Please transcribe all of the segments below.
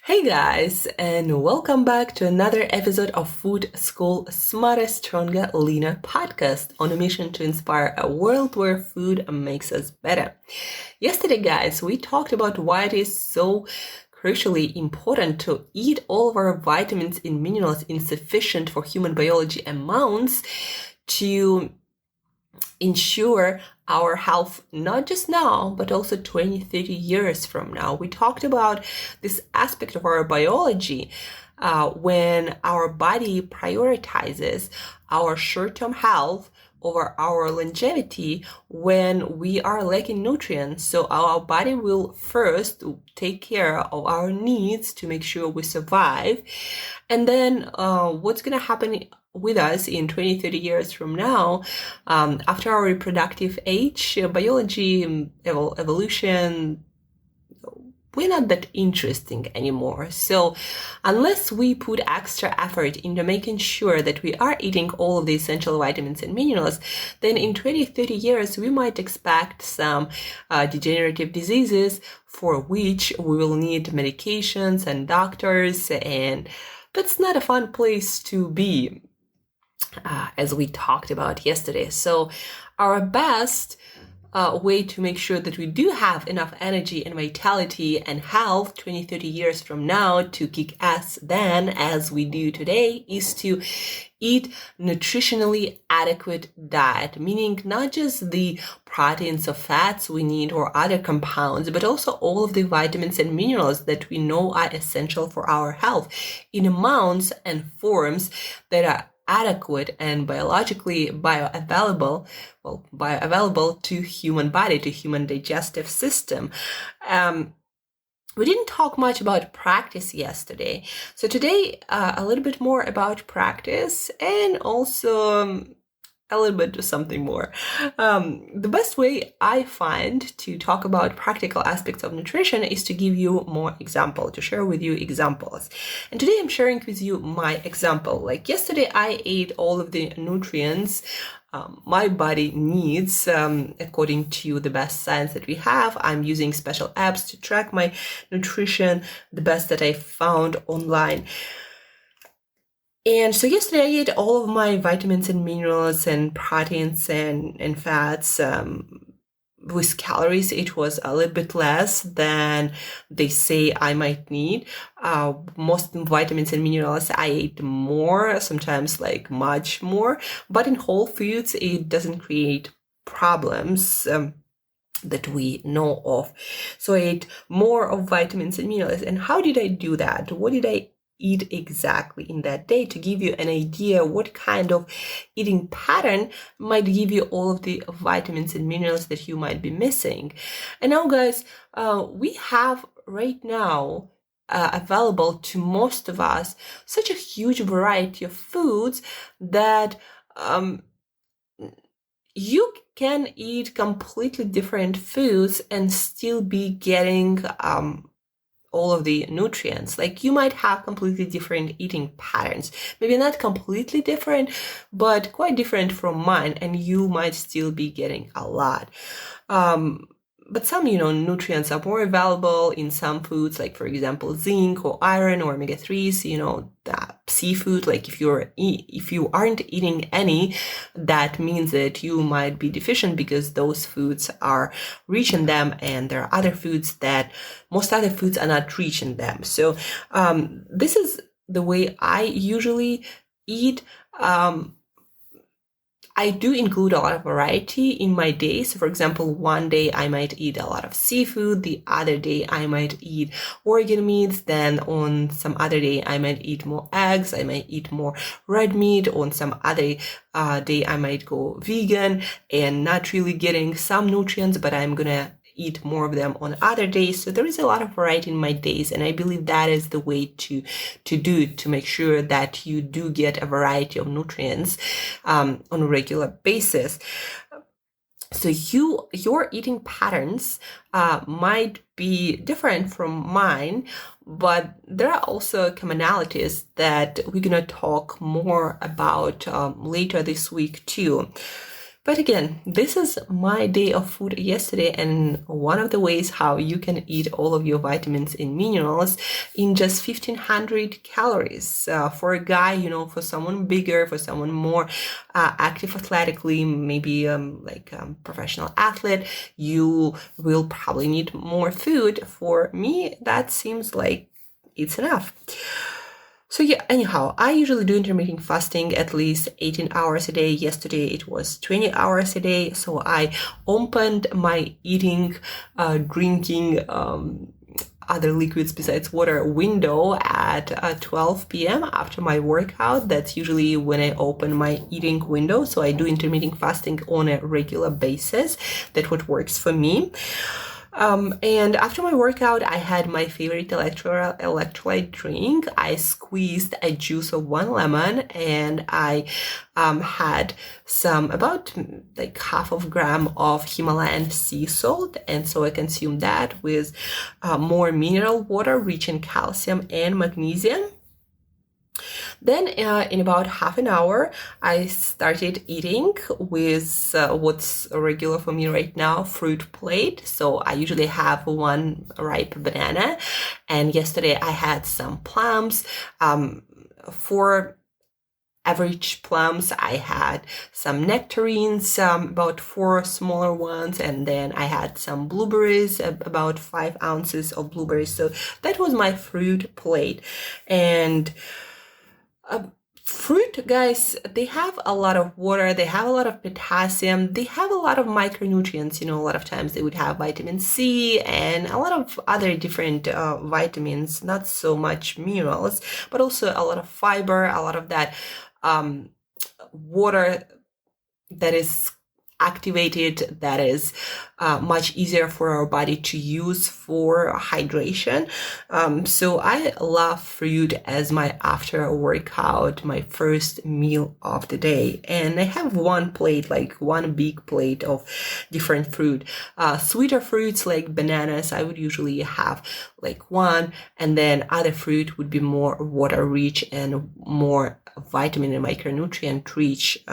Hey guys, and welcome back to another episode of Food School Smarter, Stronger, Leaner podcast on a mission to inspire a world where food makes us better. Yesterday, guys, we talked about why it is so crucially important to eat all of our vitamins and minerals in sufficient for human biology amounts to ensure our health, not just now, but also 20, 30 years from now. We talked about this aspect of our biology when our body prioritizes our short-term health over our longevity when we are lacking nutrients. So our body will first take care of our needs to make sure we survive. And then what's going to happen with us in 20, 30 years from now, after our reproductive age, biology, evolution, we're not that interesting anymore. So unless we put extra effort into making sure that we are eating all of the essential vitamins and minerals, then in 20, 30 years, we might expect some degenerative diseases for which we will need medications and doctors, and that's not a fun place to be. As we talked about yesterday. So our best way to make sure that we do have enough energy and vitality and health 20, 30 years from now to kick ass then as we do today is to eat nutritionally adequate diet, meaning not just the proteins or fats we need or other compounds, but also all of the vitamins and minerals that we know are essential for our health in amounts and forms that are adequate and biologically bioavailable to human body, to human digestive system. We didn't talk much about practice yesterday. So today, a little bit more about practice and also a little bit of something more. The best way I find to talk about practical aspects of nutrition is to give you more example, to share with you examples. And today I'm sharing with you my example. Like yesterday, I ate all of the nutrients my body needs according to the best science that we have. I'm using special apps to track my nutrition, the best that I found online. And so yesterday I ate all of my vitamins and minerals and proteins and fats. With calories, it was a little bit less than they say I might need. Most vitamins and minerals I ate more, sometimes like much more. But in whole foods, it doesn't create problems that we know of. So I ate more of vitamins and minerals. And how did I do that? What did I eat exactly in that day to give you an idea what kind of eating pattern might give you all of the vitamins and minerals that you might be missing. And now guys, we have right now available to most of us such a huge variety of foods that you can eat completely different foods and still be getting all of the nutrients. Like you might have completely different eating patterns, maybe not completely different, but quite different from mine, and you might still be getting a lot. But some, nutrients are more available in some foods, like for example, zinc or iron or omega-3s, the seafood. Like if you aren't eating any, that means that you might be deficient because those foods are reaching them, and there are other foods that most other foods are not reaching them. So this is the way I usually eat. I do include a lot of variety in my days. For example, one day I might eat a lot of seafood. The other day I might eat organ meats. Then on some other day I might eat more eggs. I might eat more red meat. On some other day I might go vegan and not really getting some nutrients, but I'm gonna eat more of them on other days. So there is a lot of variety in my days, and I believe that is the way to do it, to make sure that you do get a variety of nutrients on a regular basis. So your eating patterns might be different from mine, but there are also commonalities that we're gonna talk more about later this week too. But again, this is my day of food yesterday, and one of the ways how you can eat all of your vitamins and minerals in just 1,500 calories. For a guy, for someone bigger, for someone more active athletically, maybe professional athlete, you will probably need more food. For me, that seems like it's enough. So yeah, anyhow, I usually do intermittent fasting at least 18 hours a day. Yesterday it was 20 hours a day. So I opened my eating, drinking, other liquids besides water window at 12 p.m. after my workout. That's usually when I open my eating window. So I do intermittent fasting on a regular basis. That's what works for me. And after my workout, I had my favorite electrolyte drink. I squeezed a juice of 1 lemon, and I had some about like half of gram of Himalayan sea salt. And so I consumed that with more mineral water rich in calcium and magnesium. Then in about half an hour, I started eating with what's regular for me right now, fruit plate. So I usually have 1 ripe banana. And yesterday I had some plums. For average plums, I had some nectarines, about 4 smaller ones, and then I had some blueberries, about 5 ounces of blueberries. So that was my fruit plate. And fruit, guys, they have a lot of water, they have a lot of potassium, they have a lot of micronutrients. A lot of times they would have vitamin C and a lot of other different vitamins, not so much minerals, but also a lot of fiber, a lot of that water that is activated, that is much easier for our body to use for hydration. So I love fruit as my after workout, my first meal of the day. And I have 1 plate, like 1 big plate of different fruit. Sweeter fruits like bananas, I would usually have like 1, and then other fruit would be more water rich and more vitamin and micronutrient rich,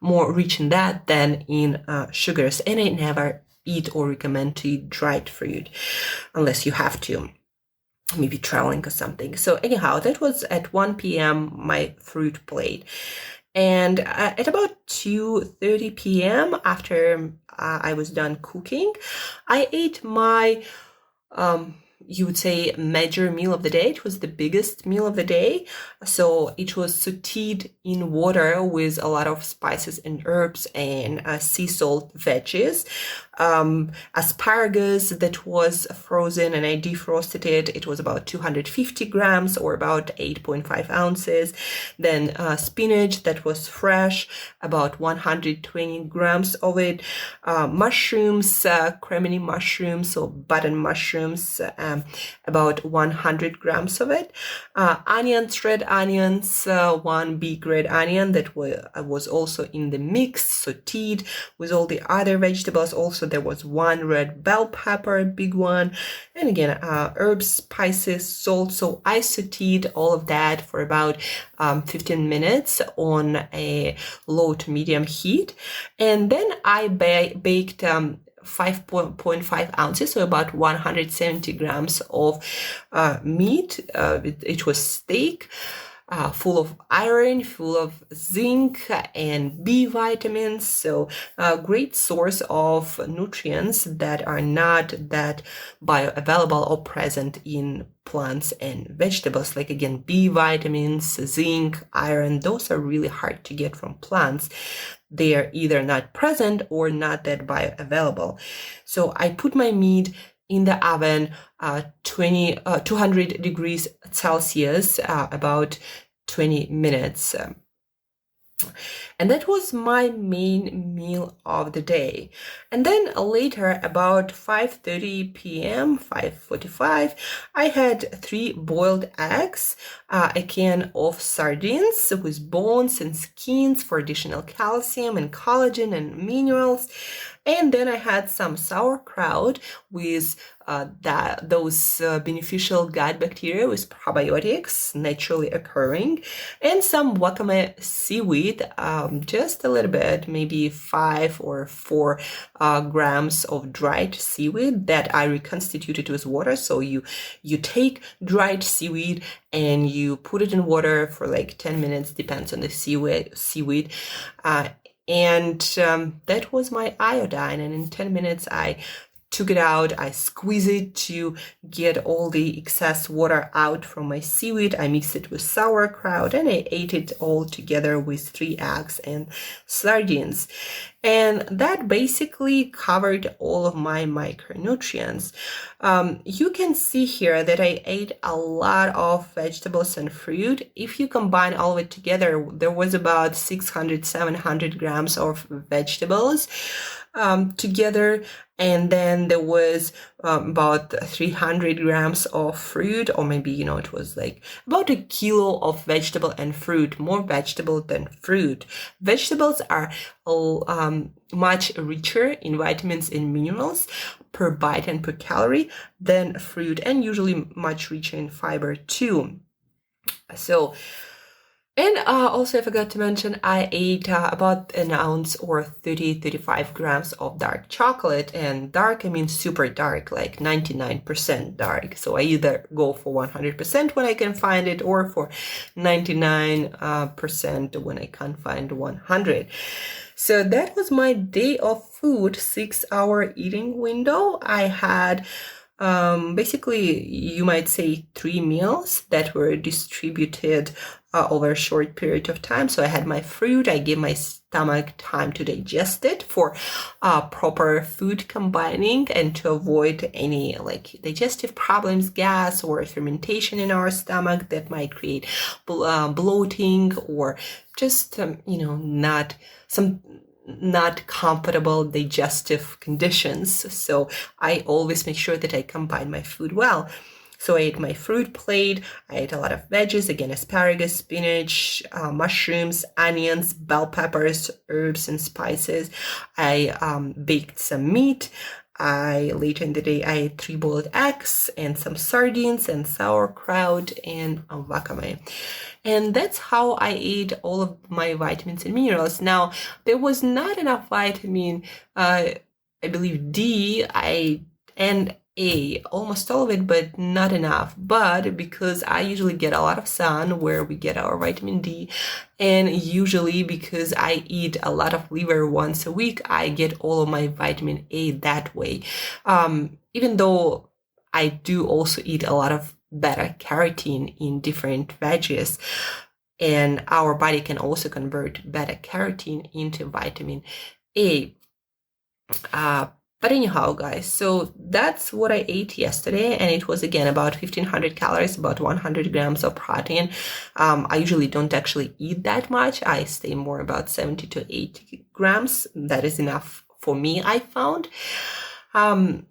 more rich in that than in sugars. And I never eat or recommend to eat dried fruit unless you have to, maybe traveling or something. So anyhow, that was at 1 p.m. my fruit plate. And at about 2:30 p.m. after I was done cooking, I ate my you would say major meal of the day. It was the biggest meal of the day. So it was sauteed in water with a lot of spices and herbs and sea salt veggies. Asparagus that was frozen, and I defrosted it. It was about 250 grams or about 8.5 ounces. Then spinach that was fresh, about 120 grams of it. Mushrooms, cremini mushrooms or button mushrooms, about 100 grams of it. Onions, red onions, 1 big red onion that was also in the mix, sauteed with all the other vegetables. Also, there was 1 red bell pepper, big one, and again, herbs, spices, salt. So I sauteed all of that for about 15 minutes on a low to medium heat, and then I baked 5.5 ounces, so about 170 grams of meat. It was steak, full of iron, full of zinc and B vitamins. So great source of nutrients that are not that bioavailable or present in plants and vegetables. Like again, B vitamins, zinc, iron, those are really hard to get from plants. They are either not present or not that bioavailable. So I put my meat in the oven, 200 degrees Celsius, about 20 minutes. And that was my main meal of the day. And then later, about 5:30 p.m., 5:45, I had 3 boiled eggs, a can of sardines with bones and skins for additional calcium and collagen and minerals. And then I had some sauerkraut with those beneficial gut bacteria with probiotics naturally occurring, and some wakame seaweed, just a little bit, maybe 5 or 4 grams of dried seaweed that I reconstituted with water. So you take dried seaweed and you put it in water for like 10 minutes, depends on the seaweed. And that was my iodine. And in 10 minutes, I took it out, I squeezed it to get all the excess water out from my seaweed. I mixed it with sauerkraut and I ate it all together with 3 eggs and sardines. And that basically covered all of my micronutrients. You can see here that I ate a lot of vegetables and fruit. If you combine all of it together, there was about 600-700 grams of vegetables together, and then there was about 300 grams of fruit, or maybe, it was like about a kilo of vegetable and fruit, more vegetable than fruit. Vegetables are much richer in vitamins and minerals per bite and per calorie than fruit, and usually much richer in fiber too. So, and also I forgot to mention, I ate about an ounce or 30-35 grams of dark chocolate. And dark, I mean super dark, like 99% dark. So I either go for 100% when I can find it, or for 99% when I can't find 100. So that was my day of food, 6-hour eating window. I had basically, you might say 3 meals that were distributed over a short period of time. So I had my fruit, I gave my stomach time to digest it for proper food combining and to avoid any like digestive problems, gas, or fermentation in our stomach that might create bloating or just, not comfortable digestive conditions. So I always make sure that I combine my food well. So I ate my fruit plate, I ate a lot of veggies, again, asparagus, spinach, mushrooms, onions, bell peppers, herbs, and spices. I baked some meat. Later in the day, I ate 3 boiled eggs and some sardines and sauerkraut and wakame. And that's how I ate all of my vitamins and minerals. Now, there was not enough vitamin, I believe D, and A, almost all of it, but not enough. But because I usually get a lot of sun where we get our vitamin D, and usually because I eat a lot of liver once a week, I get all of my vitamin A that way. Even though I do also eat a lot of beta carotene in different veggies, and our body can also convert beta carotene into vitamin A. But anyhow, guys, so that's what I ate yesterday, and it was again about 1,500 calories, about 100 grams of protein. I usually don't actually eat that much. I stay more about 70 to 80 grams. That is enough for me, I found. When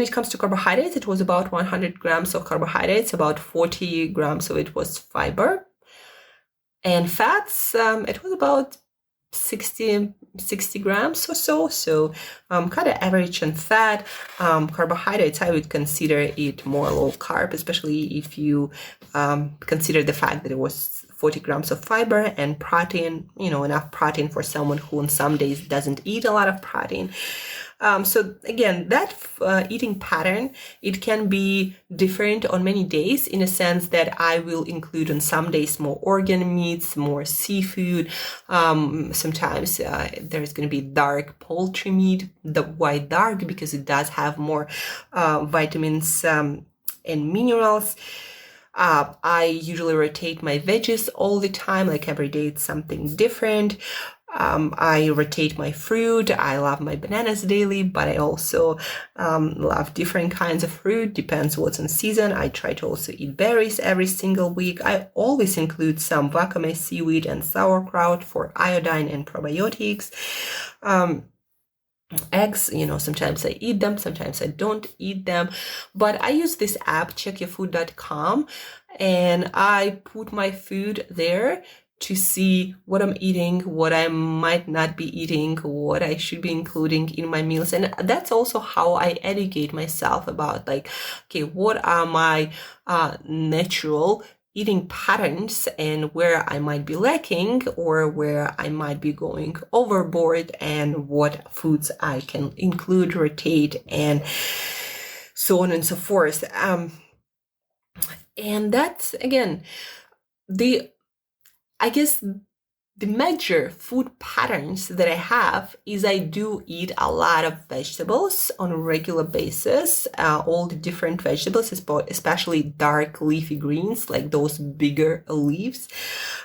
it comes to carbohydrates, it was about 100 grams of carbohydrates, about 40 grams of it was fiber. And fats, it was about 60 grams or so. So kind of average on fat. Carbohydrates, I would consider it more low carb, especially if you consider the fact that it was 40 grams of fiber and protein, enough protein for someone who on some days doesn't eat a lot of protein. So again, that eating pattern, it can be different on many days in a sense that I will include on some days more organ meats, more seafood. Sometimes there's going to be dark poultry meat. Why dark? Because it does have more vitamins and minerals. I usually rotate my veggies all the time, like every day it's something different. I rotate my fruit. I love my bananas daily, but I also love different kinds of fruit. Depends what's in season. I try to also eat berries every single week. I always include some wakame seaweed and sauerkraut for iodine and probiotics. Eggs, sometimes I eat them, sometimes I don't eat them, but I use this app, checkyourfood.com, and I put my food there to see what I'm eating, what I might not be eating, what I should be including in my meals. And that's also how I educate myself about like, okay, what are my natural eating patterns and where I might be lacking or where I might be going overboard, and what foods I can include, rotate, and so on and so forth. And that's, again, I guess the major food patterns that I have is I do eat a lot of vegetables on a regular basis, all the different vegetables, especially dark leafy greens, like those bigger leaves.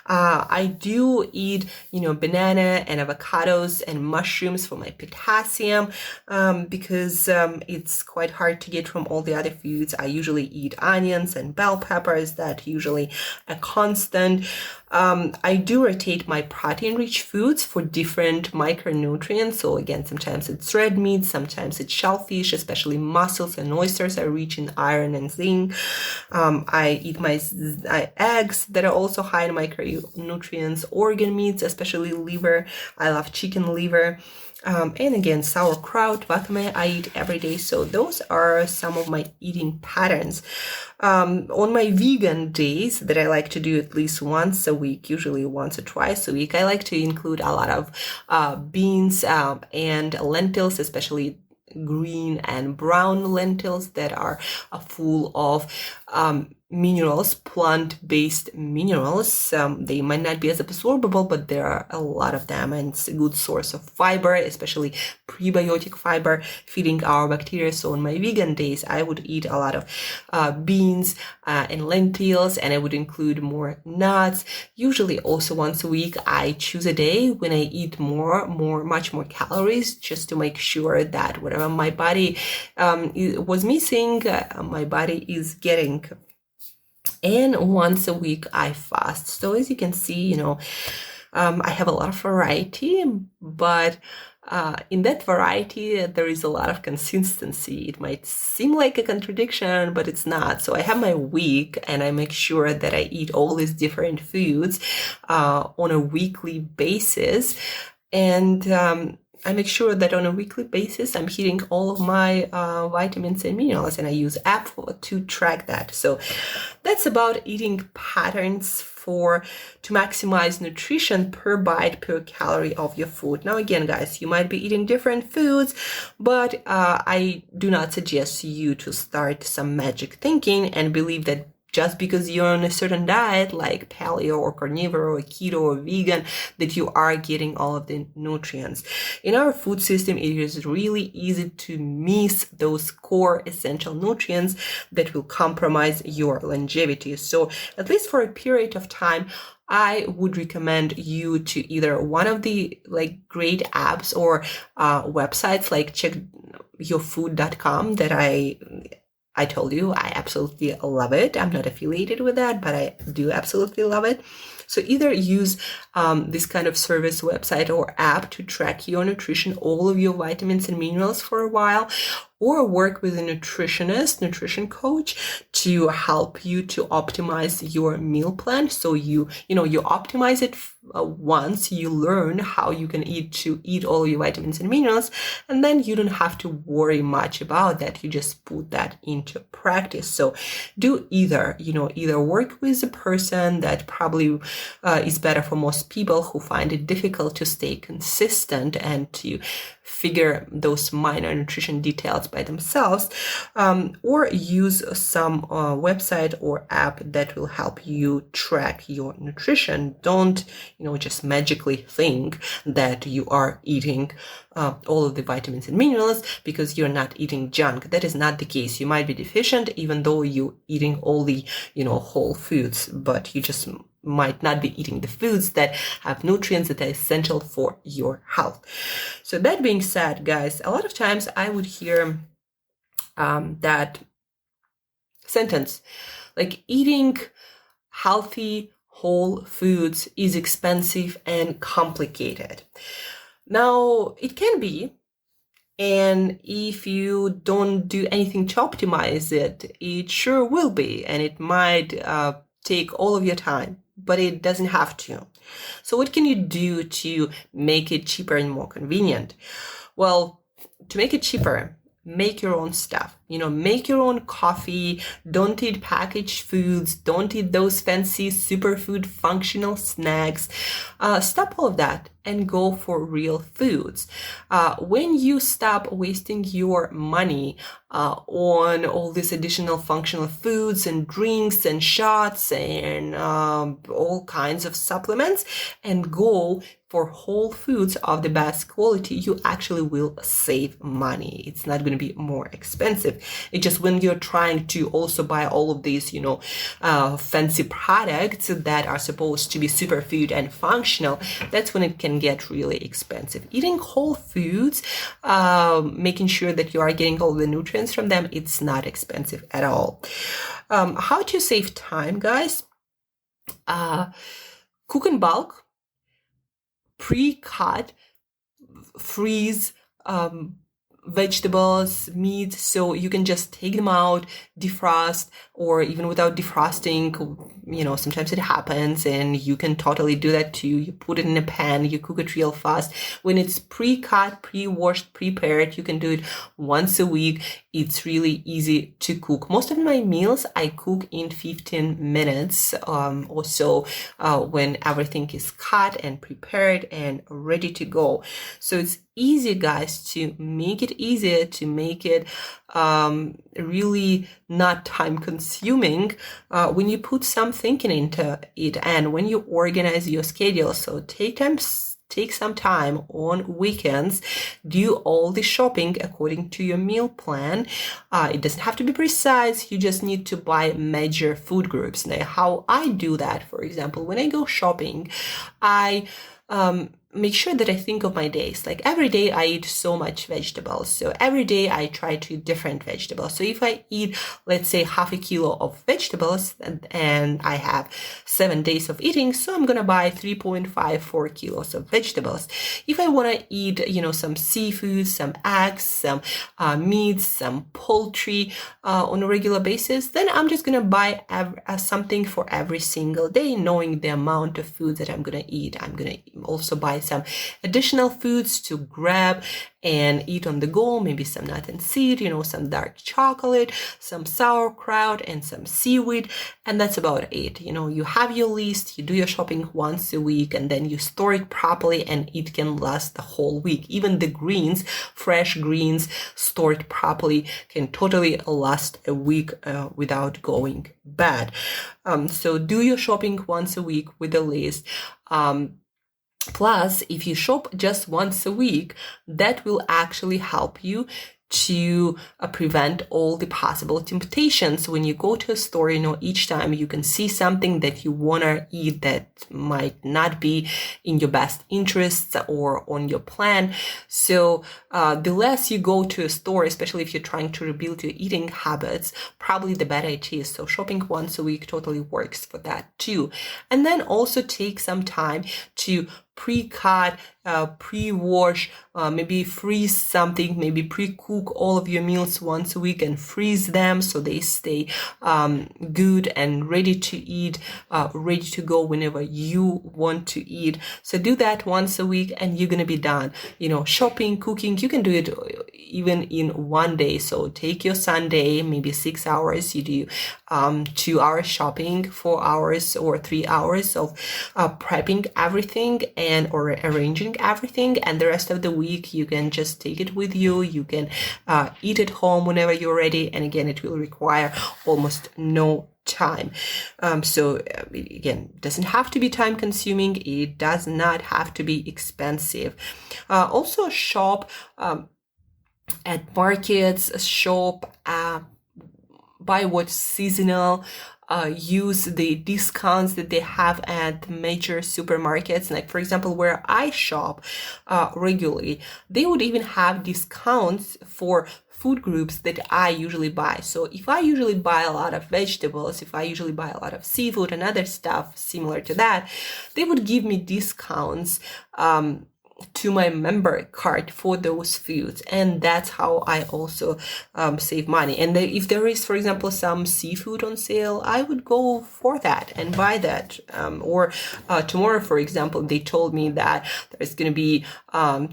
I do eat, banana and avocados and mushrooms for my potassium, because it's quite hard to get from all the other foods. I usually eat onions and bell peppers. That usually a constant. I do rotate my protein-rich foods for different micronutrients. So again, sometimes it's red meat, sometimes it's shellfish, especially mussels and oysters are rich in iron and zinc. I eat my eggs that are also high in micronutrients, organ meats, especially liver. I love chicken liver. And again, sauerkraut, wakame, I eat every day. So those are some of my eating patterns. On my vegan days that I like to do at least once a week, usually once or twice a week, I like to include a lot of beans and lentils, especially green and brown lentils that are full of minerals, plant-based minerals. They might not be as absorbable, but there are a lot of them, and it's a good source of fiber, especially prebiotic fiber, feeding our bacteria. So on my vegan days, I would eat a lot of beans and lentils, and I would include more nuts. Usually also once a week, I choose a day when I eat much more calories, just to make sure that whatever my body was missing, my body is getting. And once a week I fast. So as you can see, I have a lot of variety, but in that variety, there is a lot of consistency. It might seem like a contradiction, but it's not. So I have my week, and I make sure that I eat all these different foods on a weekly basis. And I make sure that on a weekly basis, I'm hitting all of my vitamins and minerals, and I use app to track that. So that's about eating patterns to maximize nutrition per bite, per calorie of your food. Now, again, guys, you might be eating different foods, but I do not suggest you to start some magic thinking and believe that just because you're on a certain diet like paleo or carnivore or keto or vegan, that you are getting all of the nutrients. In our food system, it is really easy to miss those core essential nutrients that will compromise your longevity. So at least for a period of time, I would recommend you to either one of the great apps or websites like checkyourfood.com that I told you, I absolutely love it. I'm not affiliated with that, but I do absolutely love it. So either use this kind of service website or app to track your nutrition, all of your vitamins and minerals for a while, or work with a nutritionist, nutrition coach to help you to optimize your meal plan. So you optimize it once, you learn how you can eat all your vitamins and minerals, and then you don't have to worry much about that. You just put that into practice. So do either work with a person that probably is better for most people who find it difficult to stay consistent and to figure those minor nutrition details by themselves, or use some website or app that will help you track your nutrition. Don't just magically think that you are eating all of the vitamins and minerals because you're not eating junk. That is not the case. You might be deficient even though you're eating all the whole foods, but you just might not be eating the foods that have nutrients that are essential for your health. So that being said, guys, a lot of times I would hear that sentence, like, eating healthy whole foods is expensive and complicated. Now, it can be, and if you don't do anything to optimize it, it sure will be, and it might take all of your time. but it doesn't have to. So what can you do to make it cheaper and more convenient? Well, to make it cheaper, make your own stuff. Make your own coffee. Don't eat packaged foods. Don't eat those fancy superfood functional snacks. Stop all of that and go for real foods. When you stop wasting your money on all these additional functional foods and drinks and shots and all kinds of supplements and go for whole foods of the best quality, you actually will save money. It's not going to be more expensive. It's just when you're trying to also buy all of these, fancy products that are supposed to be superfood and functional, that's when it can get really expensive. Eating whole foods, making sure that you are getting all the nutrients from them, it's not expensive at all. How to save time, guys? Cook in bulk, pre-cut, freeze vegetables, meat, so you can just take them out, defrost, or even without defrosting, sometimes it happens, and you can totally do that too. You put it in a pan, you cook it real fast. When it's pre-cut, pre-washed, prepared, you can do it once a week. It's really easy to cook. Most of my meals I cook in 15 minutes or so when everything is cut and prepared and ready to go. So it's easy, guys, to make it easier, to make it really not time consuming when you put some thinking into it and when you organize your schedule. So take some time on weekends, do all the shopping according to your meal plan. It doesn't have to be precise. You just need to buy major food groups. Now, how I do that, for example, when I go shopping, I make sure that I think of my days. Like every day I eat so much vegetables. So every day I try to eat different vegetables. So if I eat, let's say, half a kilo of vegetables and I have 7 days of eating, so I'm going to buy 3.54 kilos of vegetables. If I want to eat, some seafood, some eggs, some meats, some poultry on a regular basis, then I'm just going to buy something for every single day, knowing the amount of food that I'm going to eat. I'm going to also buy some additional foods to grab and eat on the go, maybe some nut and seed, some dark chocolate, some sauerkraut, and some seaweed, and that's about it. You have your list, you do your shopping once a week, and then you store it properly, and it can last the whole week. Even the greens, fresh greens, stored properly, can totally last a week without going bad. So do your shopping once a week with a list. Plus, if you shop just once a week, that will actually help you to prevent all the possible temptations. When you go to a store, each time you can see something that you want to eat that might not be in your best interests or on your plan. So the less you go to a store, especially if you're trying to rebuild your eating habits, probably the better it is. So shopping once a week totally works for that too. And then also take some time to pre-cut, pre-wash, maybe freeze something, maybe pre-cook all of your meals once a week and freeze them so they stay good and ready to eat, ready to go whenever you want to eat. So do that once a week and you're going to be done. Shopping, cooking, you can do it even in one day. So take your Sunday, maybe 6 hours, you do 2 hours shopping, 4 hours or 3 hours of prepping everything or arranging everything, and the rest of the week you can just take it with you. You can eat at home whenever you're ready, and again, it will require almost no time. So again, it doesn't have to be time consuming. It does not have to be expensive. Also shop at markets, shop buy what's seasonal. Use the discounts that they have at major supermarkets. Like, for example, where I shop regularly, they would even have discounts for food groups that I usually buy. So if I usually buy a lot of vegetables, if I usually buy a lot of seafood and other stuff similar to that, they would give me discounts to my member card for those foods, and that's how I also save money. And if there is, for example, some seafood on sale, I would go for that and buy that. Or tomorrow, for example, they told me that there's going to be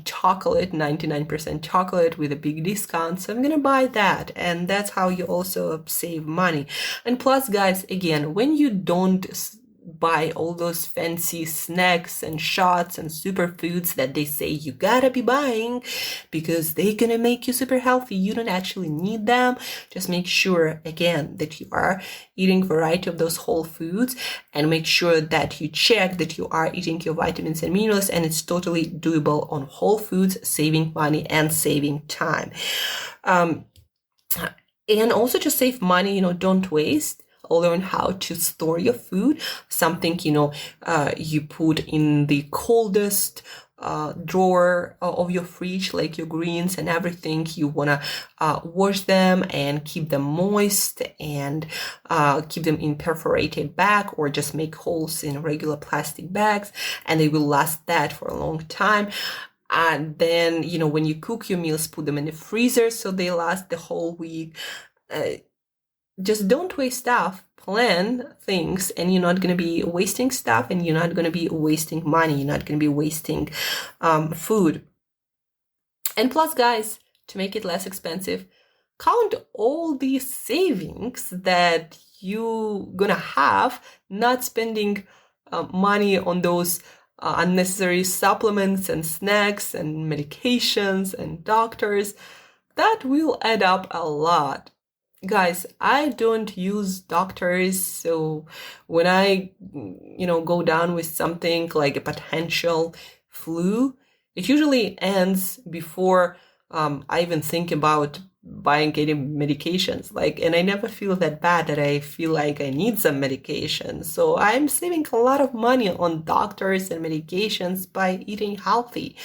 chocolate, 99% chocolate with a big discount, so I'm going to buy that. And that's how you also save money. And plus, guys, again, when you don't buy all those fancy snacks and shots and superfoods that they say you gotta be buying because they're gonna make you super healthy, you don't actually need them. Just make sure, again, that you are eating variety of those whole foods, and make sure that you check that you are eating your vitamins and minerals, and it's totally doable on whole foods, saving money and saving time. And also to save money, don't waste. Learn how to store your food. Something, you put in the coldest drawer of your fridge, like your greens and everything. You want to wash them and keep them moist, and keep them in perforated bag, or just make holes in regular plastic bags, and they will last that for a long time. And then, when you cook your meals, put them in the freezer so they last the whole week. Just don't waste stuff. Plan things, and you're not going to be wasting stuff, and you're not going to be wasting money. You're not going to be wasting food. And plus, guys, to make it less expensive, count all these savings that you're going to have not spending money on those unnecessary supplements and snacks and medications and doctors. That will add up a lot. Guys, I don't use doctors, so when I, go down with something like a potential flu, it usually ends before I even think about buying any medications. And I never feel that bad that I feel like I need some medication. So I'm saving a lot of money on doctors and medications by eating healthy.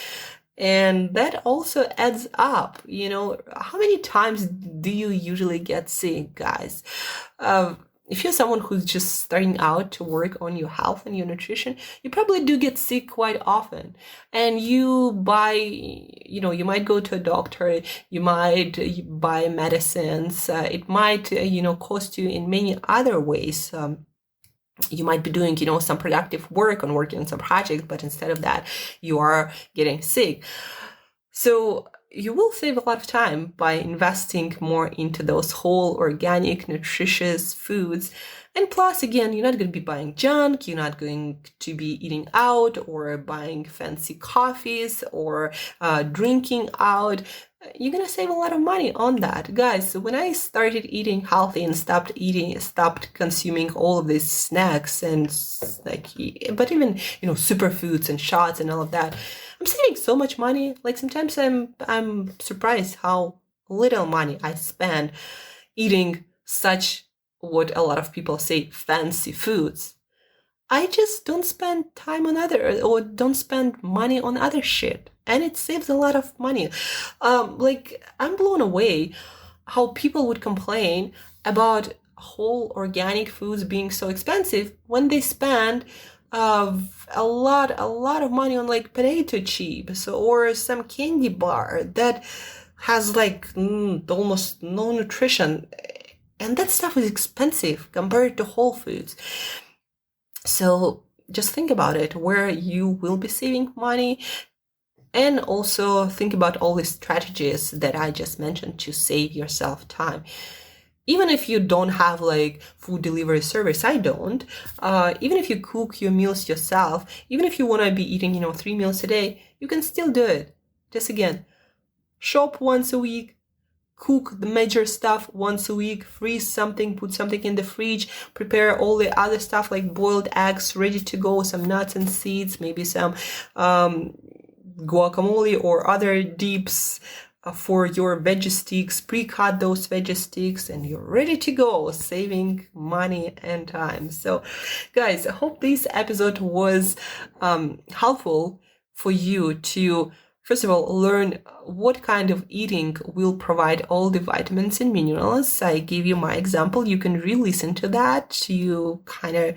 And that also adds up. How many times do you usually get sick, guys? If you're someone who's just starting out to work on your health and your nutrition, you probably do get sick quite often. And you buy, you might go to a doctor, you might buy medicines. It might, cost you in many other ways. You might be doing, some productive work on working on some project, but instead of that, you are getting sick. So you will save a lot of time by investing more into those whole, organic, nutritious foods. And plus, again, you're not going to be buying junk. You're not going to be eating out or buying fancy coffees or drinking out. You're going to save a lot of money on that. Guys, when I started eating healthy and stopped consuming all of these snacks and but even, superfoods and shots and all of that, I'm saving so much money. Sometimes I'm surprised how little money I spend eating such, what a lot of people say, fancy foods. I just don't spend time on don't spend money on other shit. And it saves a lot of money. I'm blown away how people would complain about whole organic foods being so expensive when they spend a lot of money on potato chips or some candy bar that has almost no nutrition. And that stuff is expensive compared to whole foods. So just think about it, where you will be saving money, and also think about all the strategies that I just mentioned to save yourself time. Even if you don't have food delivery service, I don't. Even if you cook your meals yourself, even if you want to be eating, 3 meals a day, you can still do it. Just again, shop once a week, cook the major stuff once a week, freeze something, put something in the fridge, prepare all the other stuff like boiled eggs ready to go, some nuts and seeds, maybe some guacamole or other dips for your veggie sticks, pre-cut those veggie sticks, and you're ready to go, saving money and time. So guys, I hope this episode was helpful for you to, first of all, learn what kind of eating will provide all the vitamins and minerals. I gave you my example. You can re-listen to that. You kind of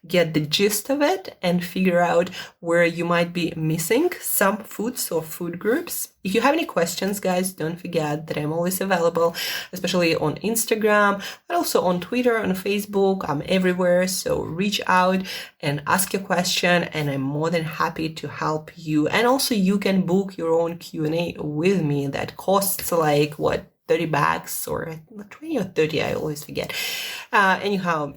get the gist of it and figure out where you might be missing some foods or food groups. If you have any questions, guys, don't forget that I'm always available, especially on Instagram, but also on Twitter, on Facebook. I'm everywhere. So reach out and ask your question, and I'm more than happy to help you. And also you can book your own Q&A with me that costs like, what, $30 or 20 or 30, I always forget. Anyhow,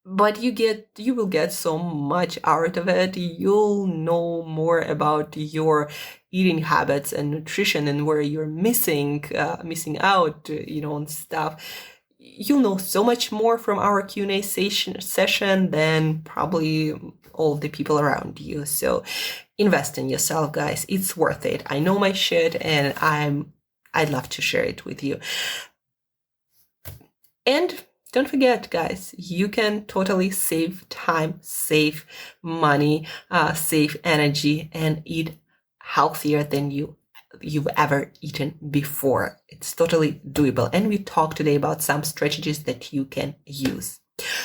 but you will get so much out of it. You'll know more about your eating habits and nutrition and where you're missing out, on stuff. You'll know so much more from our Q&A session than probably all the people around you. So invest in yourself, guys. It's worth it. I know my shit, and I'd love to share it with you. And don't forget, guys, you can totally save time, save money, save energy, and eat healthier than you've ever eaten before. It's totally doable. And we talked today about some strategies that you can use.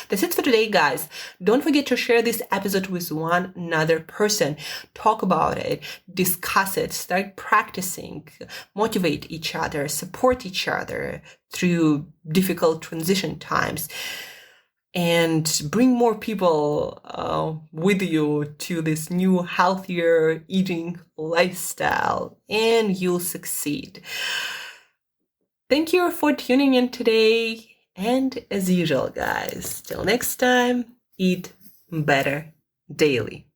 That's it for today, guys. Don't forget to share this episode with one another person. Talk about it, discuss it, start practicing, motivate each other, support each other through difficult transition times, and bring more people with you to this new, healthier eating lifestyle, and you'll succeed. Thank you for tuning in today. And as usual, guys, till next time, eat better daily.